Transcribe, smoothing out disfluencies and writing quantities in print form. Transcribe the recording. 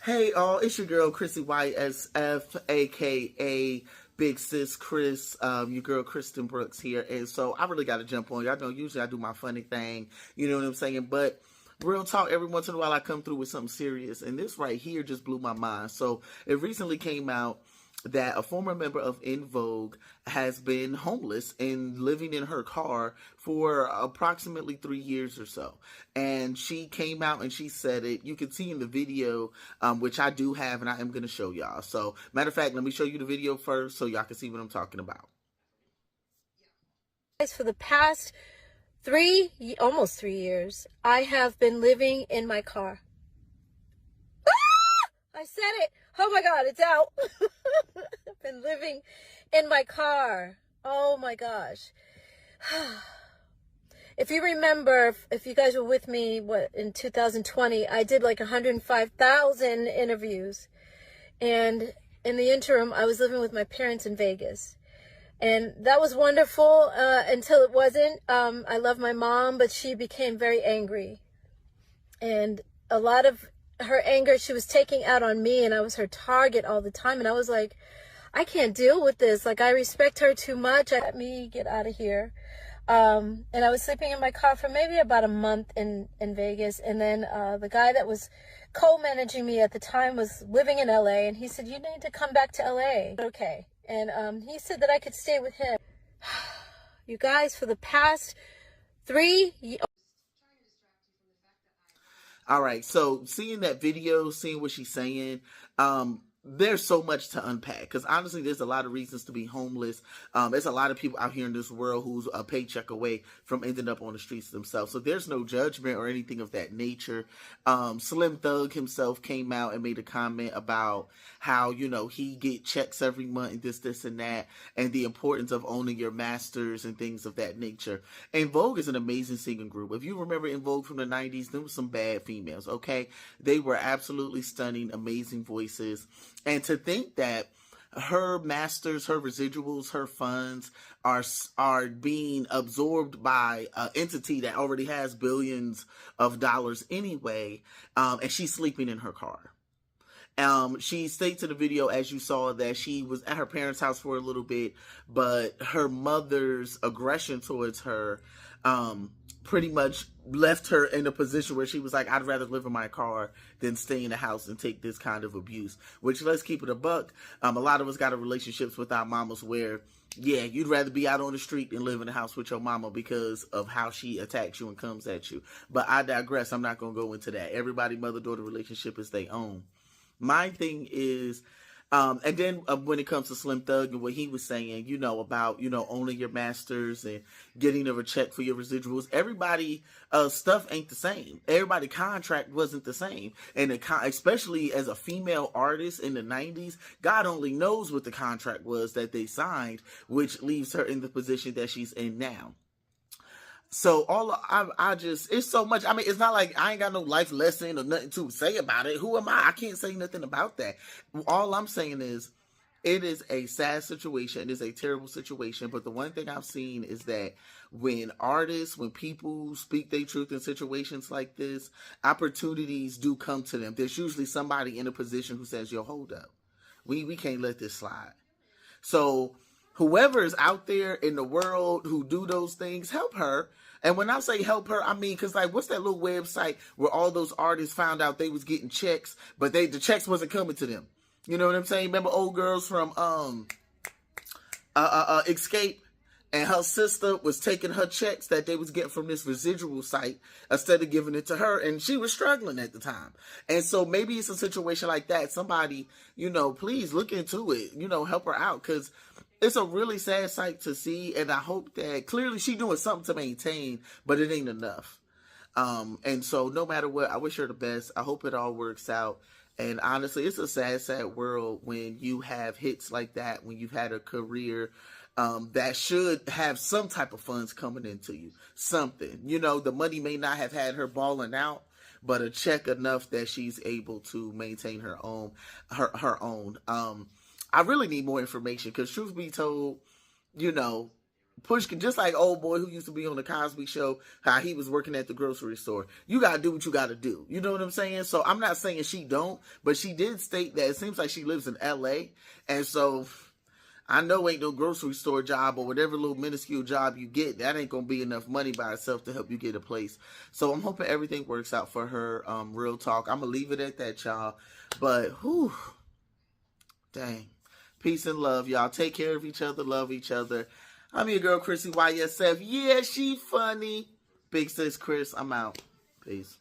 Hey all, it's your girl Chrissy Y.S.F, a.k.a. Big Sis Chris, your girl Kristen Brooks here. And so I really got to jump on. Y'all know usually I do my funny thing, you know what I'm saying? But real talk, every once in a while I come through with something serious. And this right here just blew my mind. So it recently came out that a former member of In Vogue has been homeless and living in her car for approximately 3 years or so. And she came out and she said it. You can see in the video, which I do have, and I am going to show y'all. So, matter of fact, let me show you the video first so y'all can see what I'm talking about. For the past almost 3 years, I have been living in my car. I said it. Oh my God, it's out. I've been living in my car. Oh my gosh. If you remember, if you guys were with me, in 2020, I did like 105,000 interviews. And in the interim, I was living with my parents in Vegas. And that was wonderful until it wasn't. I love my mom, but she became very angry. And a lot of her anger she was taking out on me, and I was her target all the time. And I was like, I can't deal with this. Like, I respect her too much. Let me get out of here. And I was sleeping in my car for maybe about a month in Vegas. And then the guy that was co-managing me at the time was living in LA. And he said, you need to come back to LA. Okay. And he said that I could stay with him. You guys, for the past 3 years. All right, so seeing that video, seeing what she's saying, there's so much to unpack because honestly, there's a lot of reasons to be homeless. There's a lot of people out here in this world who's a paycheck away from ending up on the streets themselves. So there's no judgment or anything of that nature. Slim Thug himself came out and made a comment about how, you know, he get checks every month and this and that, and the importance of owning your masters and things of that nature. And Vogue is an amazing singing group. If you remember In Vogue from the 90s, there was some bad females, okay? They were absolutely stunning, amazing voices. And to think that her masters, her residuals, her funds are being absorbed by an entity that already has billions of dollars anyway, and she's sleeping in her car. She states in the video, as you saw, that she was at her parents' house for a little bit, but her mother's aggression towards her pretty much left her in a position where she was like, I'd rather live in my car than stay in the house and take this kind of abuse. Which, let's keep it a buck, a lot of us got relationships with our mamas where, yeah, you'd rather be out on the street than live in the house with your mama because of how she attacks you and comes at you. But I digress. I'm not going to go into that. Everybody mother-daughter relationship is their own. My thing is, and then when it comes to Slim Thug and what he was saying, you know, about, you know, owning your masters and getting a check for your residuals, everybody stuff ain't the same. Everybody contract wasn't the same. And especially as a female artist in the 90s, God only knows what the contract was that they signed, which leaves her in the position that she's in now. So I just, it's so much. I mean, it's not like I ain't got no life lesson or nothing to say about it. Who am I? I can't say nothing about that. All I'm saying is it is a sad situation. It is a terrible situation. But the one thing I've seen is that when artists, when people speak their truth in situations like this, opportunities do come to them. There's usually somebody in a position who says, yo, hold up. We can't let this slide. So whoever is out there in the world who do those things, help her. And when I say help her, I mean, because, like, what's that little website where all those artists found out they was getting checks, but the checks wasn't coming to them? You know what I'm saying? Remember old girls from Escape? And her sister was taking her checks that they was getting from this residual site instead of giving it to her. And she was struggling at the time. And so maybe it's a situation like that. Somebody, you know, please look into it, you know, help her out. Because it's a really sad sight to see. And I hope that clearly she doing something to maintain, but it ain't enough. And so no matter what, I wish her the best. I hope it all works out. And honestly, it's a sad, sad world when you have hits like that, when you've had a career that should have some type of funds coming into you. Something. You know, the money may not have had her balling out, but a check enough that she's able to maintain her own. I really need more information because truth be told, you know, Push, just like old boy who used to be on the Cosby Show, how he was working at the grocery store. You gotta do what you gotta do. You know what I'm saying? So I'm not saying she don't, but she did state that it seems like she lives in LA. And so I know ain't no grocery store job or whatever little minuscule job you get, that ain't gonna be enough money by itself to help you get a place. So I'm hoping everything works out for her. Real talk. I'm gonna leave it at that, y'all. But whew, dang. Peace and love, y'all. Take care of each other. Love each other. I'm your girl, Chrissy Y.S.F. Yeah, she funny. Big sis Chris, I'm out. Peace.